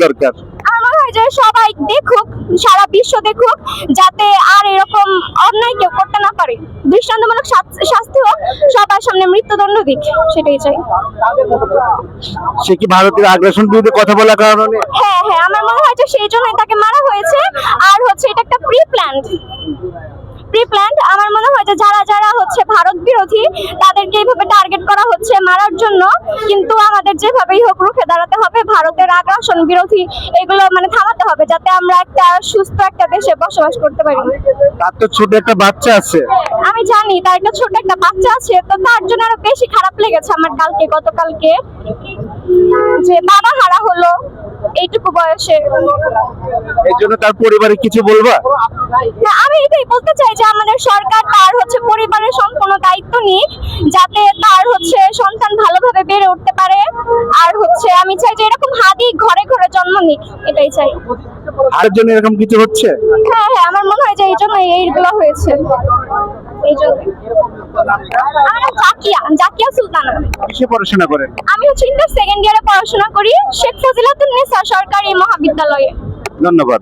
দরকার? আমার মনে হয় যে সবাই দেখুক, সারা বিশ্ব দেখুক, যাতে আর এরকম অন্যায় কেউ করতে না পারে। দৃষ্টান্তমূলক শাস্তি হোক, সবার সামনে মৃত্যুদণ্ড দিক, সেটাই চাই। সে কি ভারতের আগ্রাসন বিরুদ্ধে কথা বলার কারণে? হ্যাঁ হ্যাঁ, আমার মনে হয় যে সেই জন্যই তাকে মারা হয়েছে। আর হচ্ছে এটা একটা প্রি প্ল্যান্ড। আমার মনে হয় যে যারা যারা হচ্ছে ভারত বিরোধী তাদেরকে এইভাবে টার্গেট করা হচ্ছে মারার জন্য, কিন্তু আমাদের যেভাবেই হোক রুখে দাঁড়াতে হবে। ভারতের আগ্রাসন বিরোধী এগুলো মানে থামাতে হবে, যাতে আমরা একটা সুস্থ একটা দেশে বসবাস করতে পারি। তার তো ছোট একটা বাচ্চা আছে। আমি জানি তার একটা ছোট একটা বাচ্চা আছে, তো তার জন্য আরো বেশি খারাপ লেগেছে আমার গতকালকে যে বাবা হারা হলো এইটুকু বয়সে। এর জন্য তার পরিবারে কিছু বলবা? না, আমি এটাই বলতে চাই যে আমাদের সরকার তার হচ্ছে পরিবারের সম্পূর্ণ দায়িত্ব নিক, যাতে তার হচ্ছে সন্তান ভালোভাবে বেড়ে উঠতে পারে। আর হচ্ছে আমি চাই যে এরকম হাদি ঘরে ঘরে জন্ম নিক, এটাই চাই। আর জন্য এরকম কিছু হচ্ছে? হ্যাঁ হ্যাঁ, আমার মনে হয় যে এই জন্য এইগুলো হয়েছে। এই জন্য আমার নাম জাকিয়া সুলতানা। কিসে পড়াশোনা করেন? আমি হচ্ছে ইন্টার সেকেন্ড ইয়ারে পড়াশোনা করি শেখ ফজিলাতুন্নেসা সরকারি মহাবিদ্যালয়ে। ধন্যবাদ।